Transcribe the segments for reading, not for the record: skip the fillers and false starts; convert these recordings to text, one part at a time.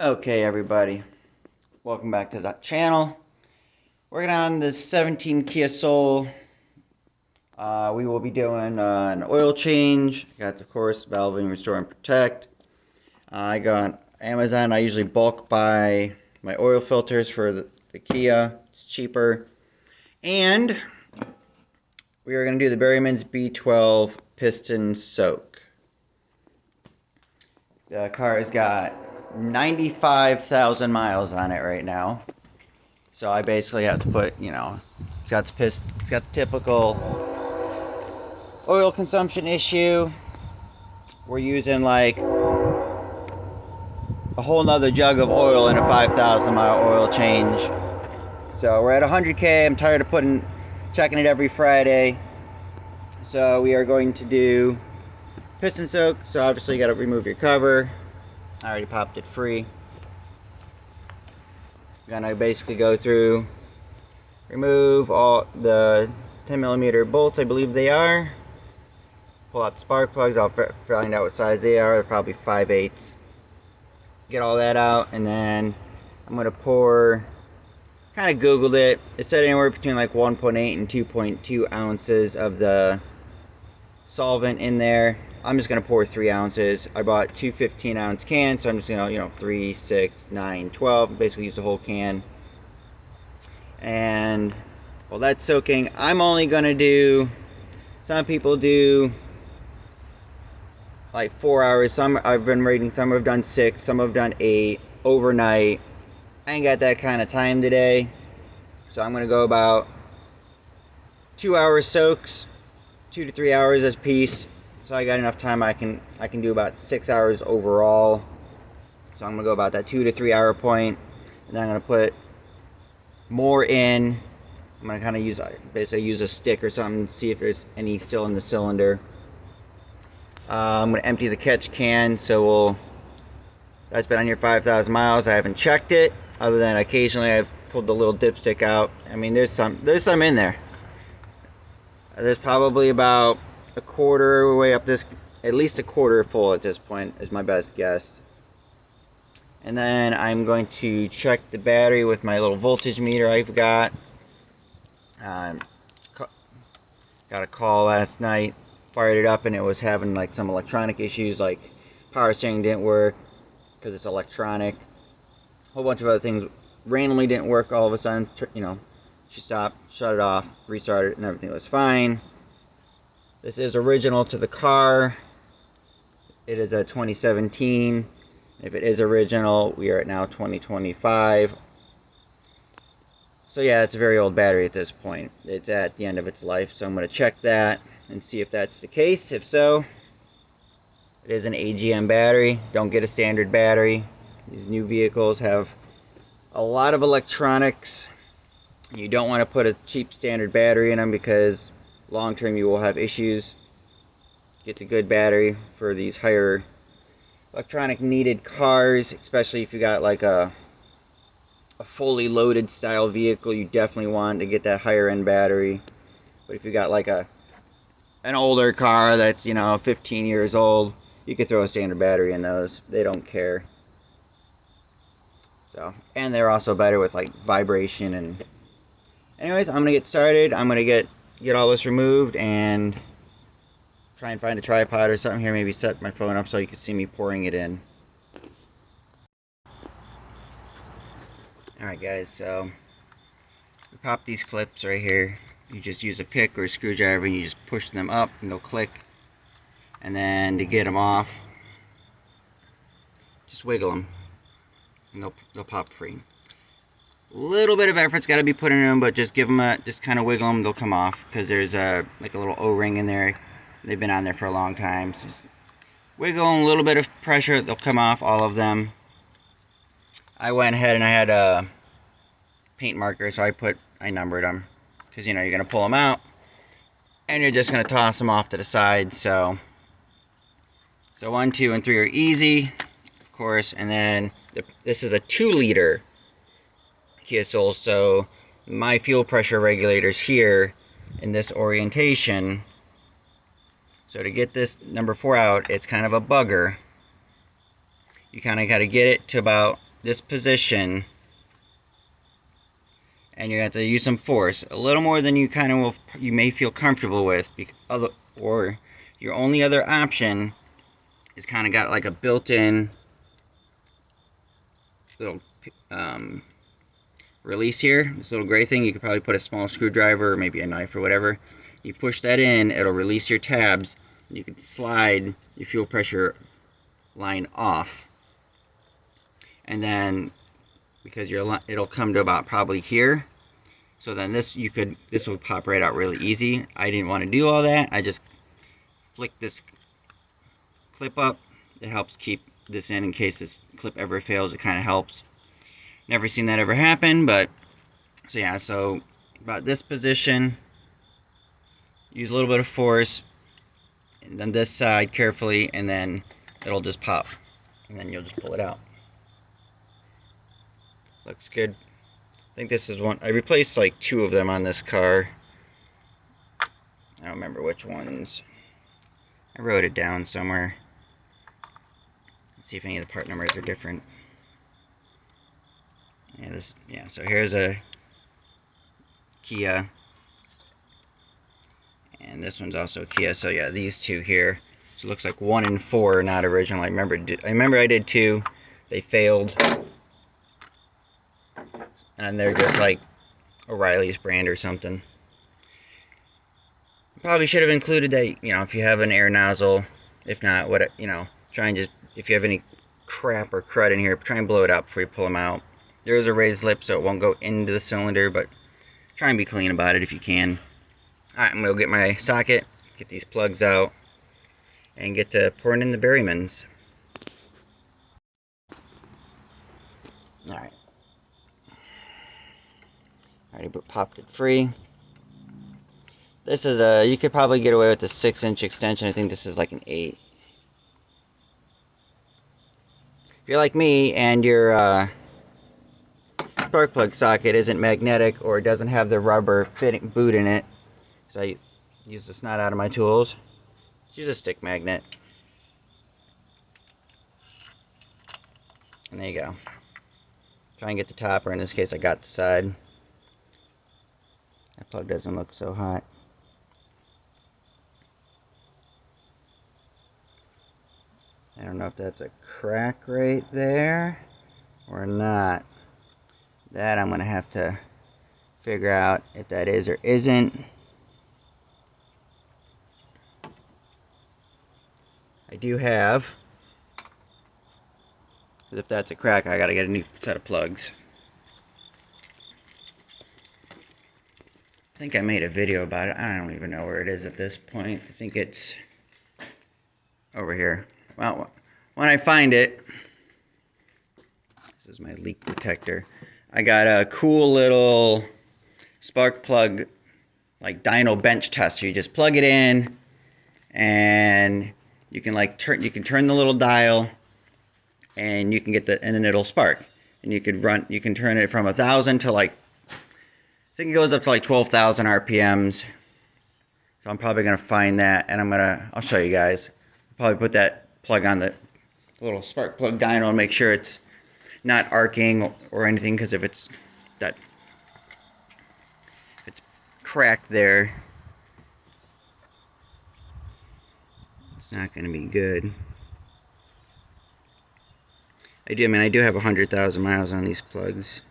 Okay, everybody, welcome back to the channel. Working on the 17 Kia Soul. We will be doing an oil change. Got, of course, valving, restore, and protect. I got Amazon. I usually bulk buy my oil filters for the Kia. It's cheaper. And we are going to do the Berryman's B12 piston soak. The car has got 95,000 miles on it right now. So I basically have to put, it's got the typical oil consumption issue. We're using like a whole nother jug of oil in a 5,000 mile oil change. So we're at 100K. I'm tired of checking it every Friday. So we are going to do piston soak. So obviously you got to remove your cover. I already popped it free. Gonna basically go through, remove all the 10mm bolts, I believe they are. Pull out the spark plugs. I'll find out what size they are. They're probably 5/8. Get all that out, and then I'm gonna pour. Kind of Googled it. It said anywhere between like 1.8 and 2.2 ounces of the solvent in there. I'm just gonna pour 3 ounces. I bought two 15-ounce cans, so I'm just gonna, 3, 6, 9, 12. Basically, use the whole can. And while that's soaking, I'm only gonna do. Some people do like 4 hours. Some I've been reading. Some have done 6. Some have done 8 overnight. I ain't got that kind of time today, so I'm gonna go about 2 hour soaks, 2 to 3 hours as piece. So I got enough time. I can do about 6 hours overall. So I'm gonna go about that 2 to 3 hour point, and then I'm gonna put more in. I'm gonna kind of basically use a stick or something, see if there's any still in the cylinder. I'm gonna empty the catch can. So that's been on here 5,000 miles. I haven't checked it, other than occasionally I've pulled the little dipstick out. I mean, there's some in there. There's probably about a quarter way up this, at least a quarter full at this point is my best guess. And then I'm going to check the battery with my little voltage meter I've got. Got a call last night, fired it up, and it was having like some electronic issues, like power steering didn't work because it's electronic. A whole bunch of other things randomly didn't work all of a sudden. She stopped, shut it off, restarted it, and everything was fine. This is original to the car. It is a 2017. If it is original, we are at now 2025. So yeah, it's a very old battery at this point. It's at the end of its life, so I'm going to check that and see if that's the case. If so, it is an AGM battery. Don't get a standard battery. These new vehicles have a lot of electronics. You don't want to put a cheap standard battery in them because long term you will have issues. Get the good battery for these higher electronic needed cars, especially if you got like a fully loaded style vehicle. You definitely want to get that higher end battery. But if you got like an older car that's 15 years old, you could throw a standard battery in those. They don't care. So, and they're also better with like vibration. And anyways, I'm gonna get started. I'm gonna get all this removed and try and find a tripod or something here. Maybe set my phone up so you can see me pouring it in. Alright guys, so we pop these clips right here. You just use a pick or a screwdriver and you just push them up and they'll click. And then to get them off, just wiggle them and they'll pop free. A little bit of effort's got to be put in them, but just give them just kind of wiggle them, they'll come off because there's like a little O-ring in there. They've been on there for a long time. So just wiggle them, a little bit of pressure, they'll come off, all of them. I went ahead and I had a paint marker, so I numbered them because you're going to pull them out and you're just going to toss them off to the side. So 1, 2, and 3 are easy, of course, and then this is a 2-liter Kia Soul, so my fuel pressure regulator's here in this orientation. So to get this number 4 out, it's kind of a bugger. You kind of got to get it to about this position, and you have to use some force, a little more than you may feel comfortable with, or your only other option is kind of got like a built-in little release here, this little gray thing. You could probably put a small screwdriver or maybe a knife or whatever. You push that in, it'll release your tabs, and you can slide your fuel pressure line off, and then because it'll come to about probably here. So then this will pop right out really easy. I didn't want to do all that. I just flick this clip up. It helps keep this in case this clip ever fails. It kind of helps. Never seen that ever happen, but so yeah, so about this position, use a little bit of force, and then this side carefully, and then it'll just pop, and then you'll just pull it out. Looks good. I think this is one. I replaced like 2 of them on this car. I don't remember which ones. I wrote it down somewhere. Let's see if any of the part numbers are different. Yeah, so here's a Kia, and this one's also Kia. So yeah, these 2 here. So it looks like 1 and 4 are not original. I remember I did 2. They failed, and they're just like O'Reilly's brand or something. Probably should have included that, if you have an air nozzle. If not, try and just, if you have any crap or crud in here, try and blow it out before you pull them out. There is a raised lip, so it won't go into the cylinder, but try and be clean about it if you can. Alright, I'm going to go get my socket, get these plugs out, and get to pouring in the Berrymans. Alright. Already popped it free. This is you could probably get away with a 6-inch extension. I think this is like an 8. If you're like me and your spark plug socket isn't magnetic or doesn't have the rubber fitting boot in it, so I use the snot out of my tools, use a stick magnet. And there you go. Try and get the top, or in this case I got the side. That plug doesn't look so hot. I don't know if that's a crack right there or not. That I'm going to have to figure out if that is or isn't. I do have, because if that's a crack, I got to get a new set of plugs. I think I made a video about it. I don't even know where it is at this point. I think it's over here. Well, when I find it, this is my leak detector. I got a cool little spark plug, like dyno bench tester. You just plug it in, and you can turn the little dial, and you can get and then it'll spark. And you can turn it from 1,000 to I think it goes up to like 12,000 RPMs. So I'm probably gonna find that, and I'll show you guys. I'll probably put that plug on the little spark plug dyno and make sure it's not arcing or anything, because if it's cracked there, it's not going to be good. I do have 100,000 miles on these plugs.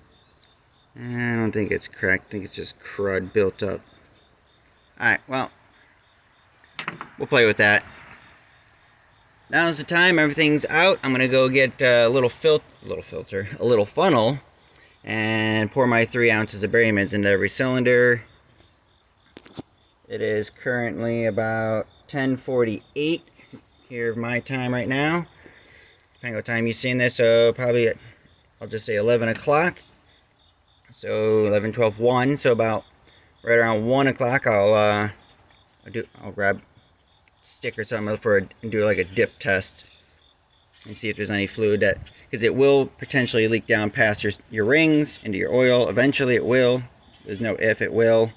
I don't think it's cracked. I think it's just crud built up. Alright, well, we'll play with that. Now's the time. Everything's out. I'm going to go get a little funnel, and pour my 3 ounces of Berrymans into every cylinder. It is currently about 10:48 here of my time right now. Depending on what time you've seen this, so probably, I'll just say 11 o'clock. So 11, 12, 1. So about right around 1 o'clock, I'll grab a stick or something and do like a dip test and see if there's any fluid because it will potentially leak down past your rings into your oil. Eventually it will. There's no if, it will.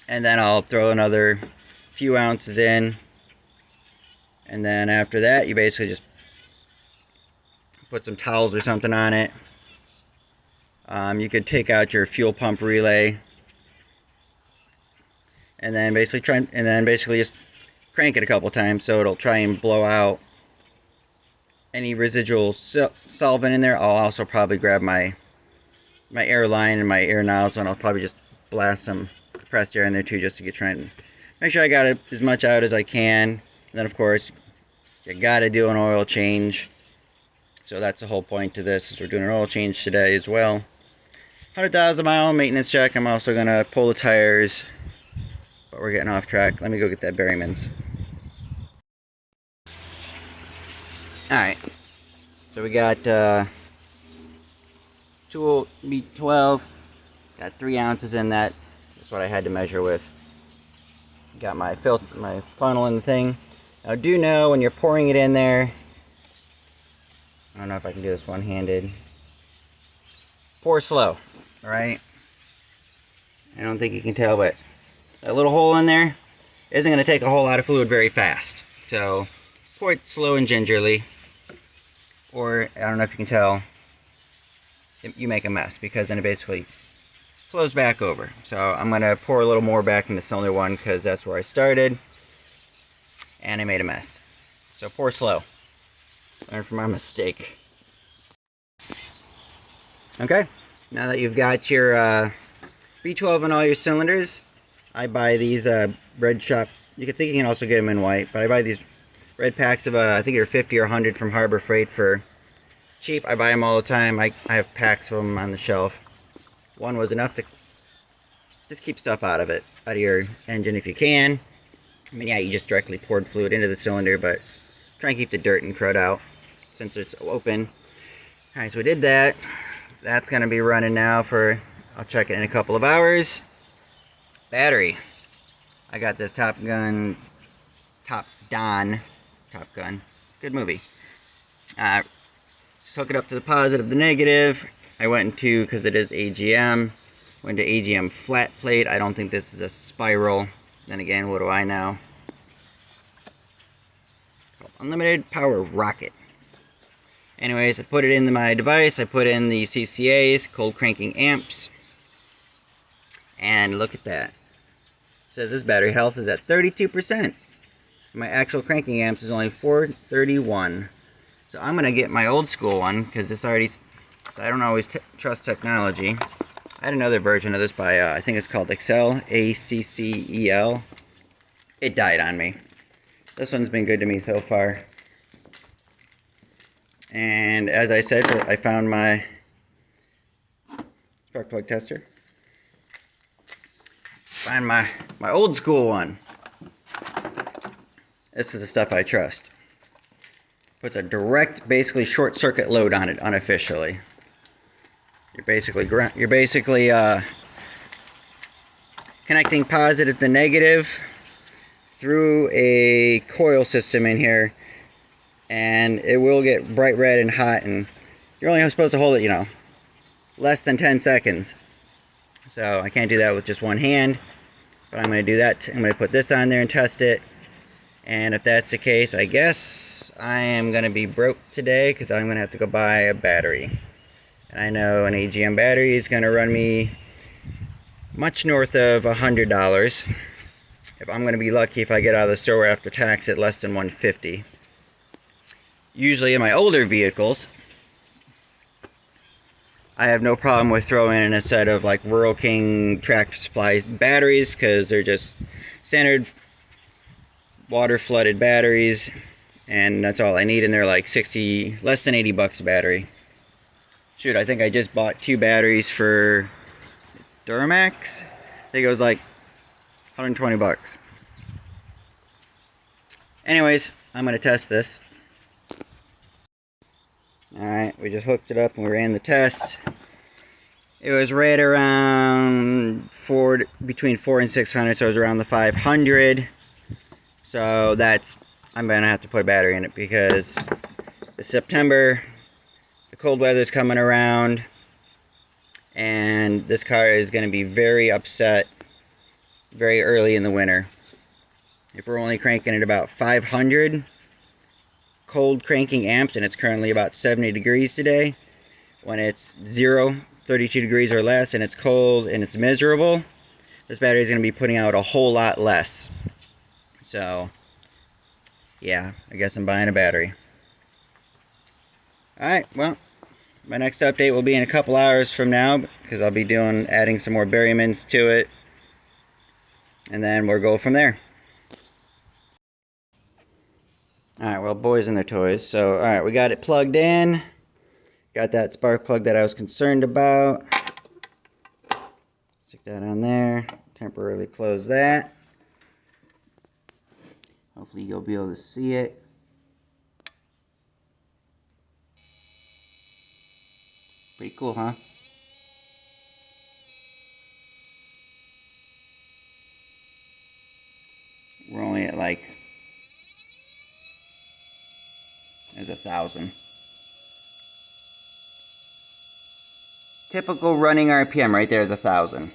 And then I'll throw another few ounces in, and then after that you basically just put some towels or something on it. You could take out your fuel pump relay, and then basically just crank it a couple times so it'll try and blow out any residual solvent in there. I'll also probably grab my air line and my air nozzle, and I'll probably just blast some compressed air in there too, just to try and make sure I got as much out as I can. And then of course you gotta do an oil change. So that's the whole point to this, is we're doing an oil change today as well. 100,000 mile maintenance check. I'm also gonna pull the tires, but we're getting off track. Let me go get that Berryman's. Alright, so we got 2.0B12, got 3 ounces in that. That's what I had to measure with. Got my funnel and the thing. Now do know when you're pouring it in there, I don't know if I can do this one-handed, pour slow, alright? I don't think you can tell, but that little hole in there isn't going to take a whole lot of fluid very fast. So pour it slow and gingerly, or I don't know if you can tell, you make a mess, because then it basically flows back over. So I'm going to pour a little more back into cylinder 1 because that's where I started, and I made a mess. So pour slow. Learn from my mistake. Okay, now that you've got your B12 in all your cylinders, I buy these red shop. You can also get them in white, but I buy these red packs of I think they're 50 or 100 from Harbor Freight for cheap. I buy them all the time. I have packs of them on the shelf. One was enough to just keep stuff out of your engine if you can. I mean, yeah, you just directly poured fluid into the cylinder, but try and keep the dirt and crud out since it's open. Alright, so we did that. That's going to be running now for, I'll check it in a couple of hours. Battery. I got this Top Gun, good movie. Just hook it up to the positive, the negative. I went into, because it is AGM, went to AGM flat plate. I don't think this is a spiral. Then again, what do I know? Unlimited power rocket. Anyways, I put it in my device. I put in the CCAs, cold cranking amps. And look at that. It says this battery health is at 32%. My actual cranking amps is only 431. So I'm going to get my old school one, because this already, I don't always trust technology. I had another version of this by, I think it's called Accel, A-C-C-E-L. It died on me. This one's been good to me so far. And as I said, I found my spark plug tester. Find my old school one. This is the stuff I trust. Puts a direct, basically short circuit load on it unofficially. You're basically connecting positive to negative through a coil system in here, and it will get bright red and hot, and you're only supposed to hold it, less than 10 seconds. So I can't do that with just one hand, but I'm going to do that. I'm going to put this on there and test it, and if that's the case, I guess I am going to be broke today, because I'm going to have to go buy a battery. And I know an AGM battery is going to run me much north of $100. If I'm going to be lucky if I get out of the store after tax at less than $150. Usually in my older vehicles, I have no problem with throwing in a set of like Rural King Tractor Supply batteries, because they're just standard water flooded batteries, and that's all I need, and they're like less than 80 bucks a battery. Shoot, I think I just bought 2 batteries for Duramax. I think it was like 120 bucks. Anyways, I'm going to test this. Alright, we just hooked it up and we ran the test. It was right around between 400 and 600, so it was around the 500. So I'm going to have to put a battery in it, because it's September, the cold weather's coming around, and this car is going to be very upset very early in the winter. If we're only cranking at about 500, cold cranking amps, and it's currently about 70 degrees today. When it's 32 degrees or less, and it's cold and it's miserable, this battery is going to be putting out a whole lot less. So, yeah, I guess I'm buying a battery. Alright, well, my next update will be in a couple hours from now, because I'll be adding some more berrymans to it, and then we'll go from there. Alright, well, boys and their toys. So, alright, we got it plugged in. Got that spark plug that I was concerned about. Stick that on there. Temporarily close that. Hopefully you'll be able to see it. Pretty cool, huh? We're only at like, there's 1,000. Typical running RPM right there is 1,000.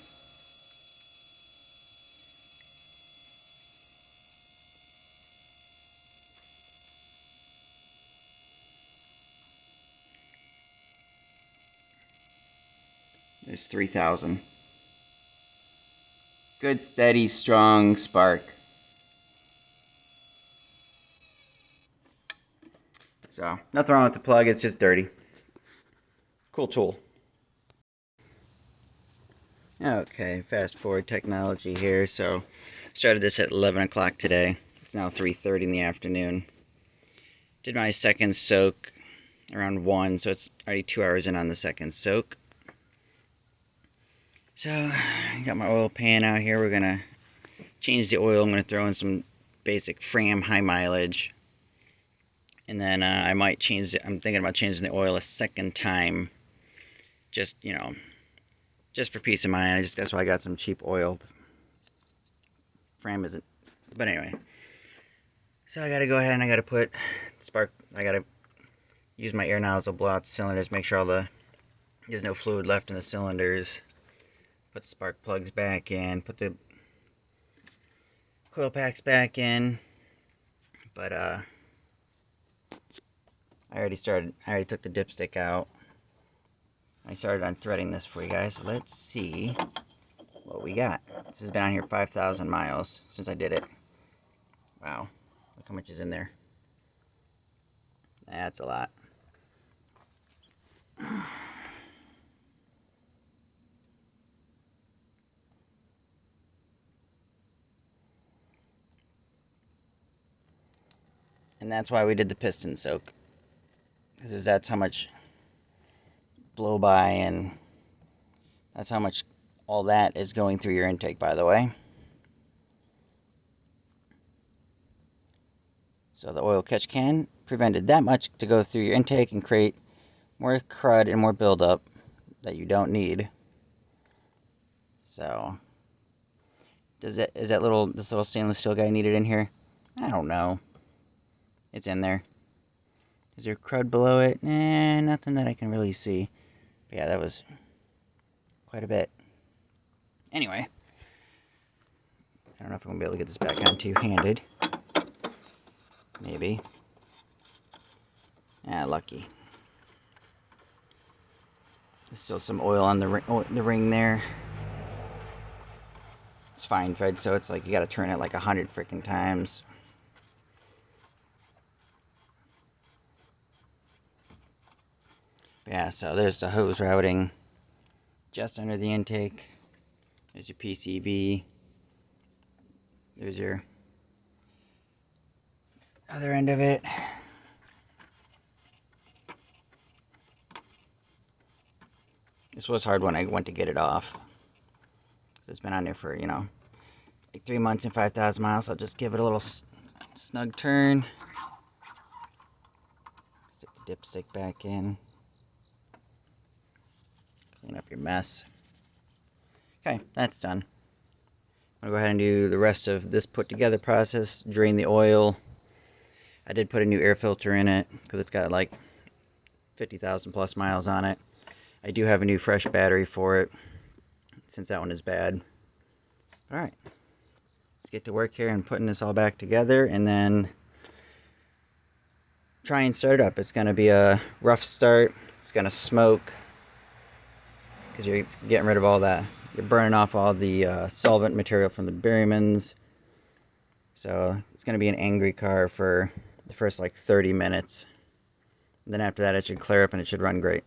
There's 3,000. Good, steady, strong spark. So, nothing wrong with the plug, it's just dirty. Cool tool. Okay, fast forward technology here. So, started this at 11 o'clock today. It's now 3:30 in the afternoon. Did my second soak around 1, so it's already 2 hours in on the second soak. So, I got my oil pan out here. We're going to change the oil. I'm going to throw in some basic Fram high mileage. And then I might change it. I'm thinking about changing the oil a second time. Just, you know, just for peace of mind. That's why I got some cheap oil. Fram isn't. But anyway. So I got to go ahead and I got to put spark. I got to use my air nozzle, blow out the cylinders, make sure there's no fluid left in the cylinders. Put the spark plugs back in. Put the coil packs back in. But I already took the dipstick out. I started on threading this for you guys. So let's see what we got. This has been on here 5,000 miles since I did it. Wow. Look how much is in there. That's a lot. And that's why we did the piston soak. Because that's how much blow by, and that's how much all that is going through your intake, by the way. So the oil catch can prevented that much to go through your intake and create more crud and more buildup that you don't need. So, is this little stainless steel guy needed in here? I don't know. It's in there. Is there crud below it? Nothing that I can really see. But yeah, that was quite a bit. Anyway, I don't know if I'm going to be able to get this back on two-handed. Maybe. Lucky. There's still some oil on the ring there. It's fine thread, so it's like you got to turn it like 100 freaking times. But yeah, so there's the hose routing just under the intake. There's your PCV. There's your other end of it. This was hard when I went to get it off. It's been on there for, like 3 months and 5,000 miles. I'll just give it a little snug turn. Stick the dipstick back in. Clean up your mess. Okay, that's done. I'm going to go ahead and do the rest of this put together process. Drain the oil. I did put a new air filter in it because it's got like 50,000 plus miles on it. I do have a new fresh battery for it since that one is bad. Alright, let's get to work here and putting this all back together, and then try and start it up. It's going to be a rough start. It's going to smoke because you're getting rid of all that. You're burning off all the solvent material from the bearings. So it's going to be an angry car for the first like 30 minutes. And then after that it should clear up and it should run great.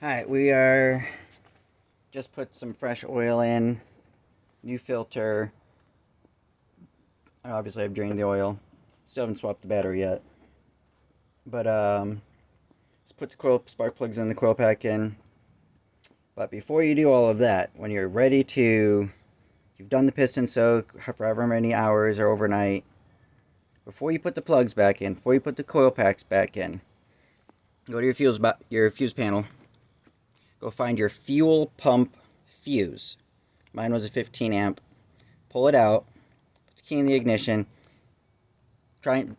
Alright, we are just put some fresh oil in, new filter. Obviously I've drained the oil. Still haven't swapped the battery yet. But let's put the coil spark plugs in, the coil pack in. But before you do all of that, when you're ready to, you've done the piston soak for however many hours or overnight, before you put the plugs back in, before you put the coil packs back in, go to your fuse panel. Go find your fuel pump fuse. Mine was a 15 amp. Pull it out. Put the key in the ignition. Try and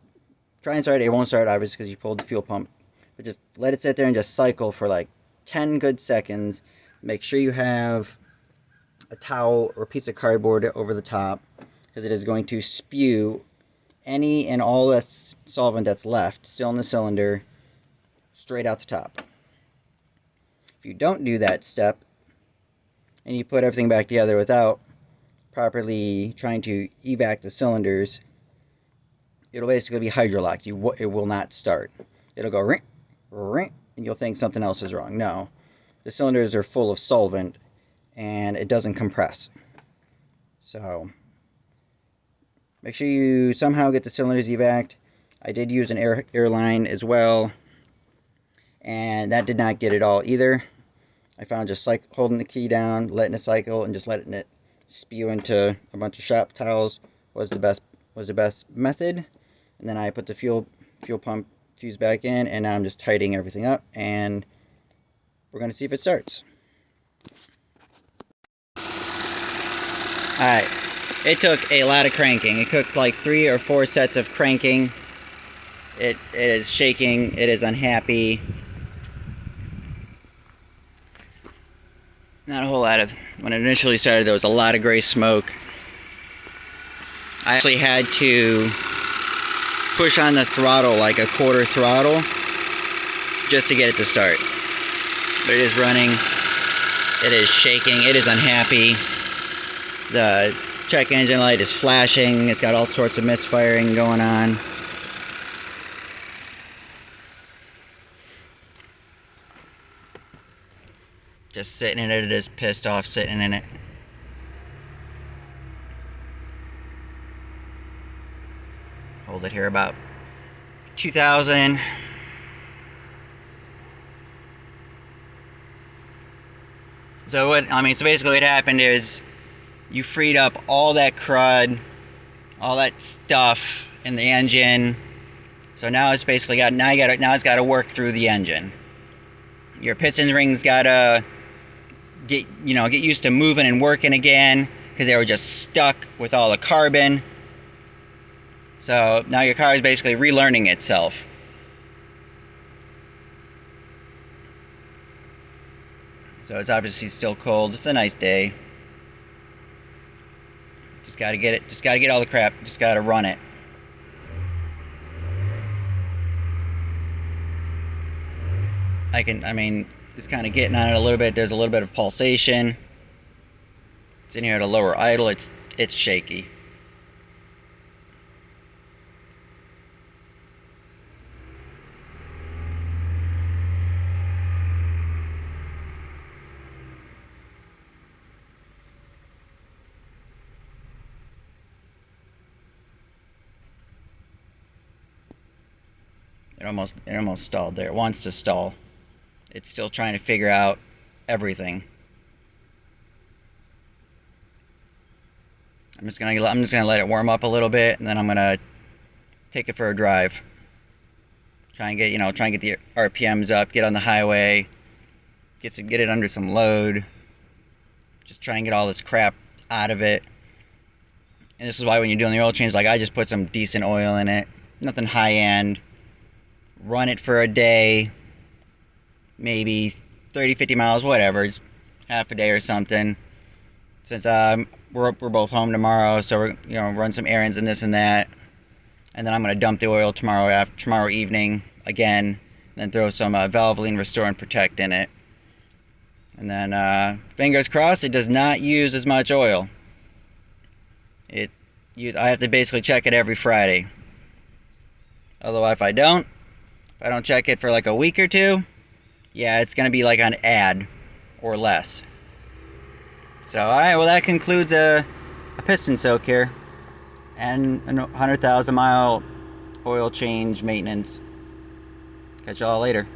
start it. It won't start obviously because you pulled the fuel pump. But just let it sit there and just cycle for like 10 good seconds. Make sure you have a towel or a piece of cardboard over the top, because it is going to spew any and all that solvent that's left still in the cylinder straight out the top. If you don't do that step and you put everything back together without properly trying to evac the cylinders, it'll basically be hydrolocked. It will not start. It'll go ring, ring, and you'll think something else is wrong. No, the cylinders are full of solvent and it doesn't compress. So make sure you somehow get the cylinders evac'd. I did use an air line as well, and that did not get it all either. I found just like holding the key down, letting it cycle, and just letting it spew into a bunch of shop towels was the best method. And then I put the fuel pump fuse back in, and now I'm just tightening everything up, and we're going to see if it starts. Alright, it took a lot of cranking. It took like 3 or 4 sets of cranking. It is shaking, it is unhappy. Not a whole lot of, when it initially started there was a lot of gray smoke. I actually had to push on the throttle like a quarter throttle just to get it to start. But it is running, it is shaking, it is unhappy. The check engine light is flashing, it's got all sorts of misfiring going on. Just sitting in it, it is pissed off sitting in it. Hold it here about 2,000. So basically what happened is you freed up all that crud, all that stuff in the engine. So now it's basically now it's got to work through the engine. Your piston rings gotta get used to moving and working again, because they were just stuck with all the carbon. So now your car is basically relearning itself. So it's obviously still cold. It's a nice day. Just gotta get all the crap. Just gotta run it. Just kind of getting on it a little bit. There's a little bit of pulsation. It's in here at a lower idle. It's shaky. It almost stalled there. It wants to stall. It's still trying to figure out everything. I'm just gonna let it warm up a little bit, and then I'm gonna take it for a drive. Try and get the RPMs up, get on the highway, get it under some load. Just try and get all this crap out of it. And this is why when you're doing the oil change, like I just put some decent oil in it, nothing high end. Run it for a day, maybe 30-50 miles, whatever, half a day or something. Since we're both home tomorrow, so we're run some errands and this and that, and then I'm gonna dump the oil tomorrow evening again, and then throw some Valvoline Restore and Protect in it, and then fingers crossed it does not use as much oil. I have to basically check it every Friday. Although if I don't check it for like a week or two, yeah, it's gonna be like an ad or less. So alright, well that concludes a piston soak here and a 100,000 mile oil change maintenance. Catch y'all later.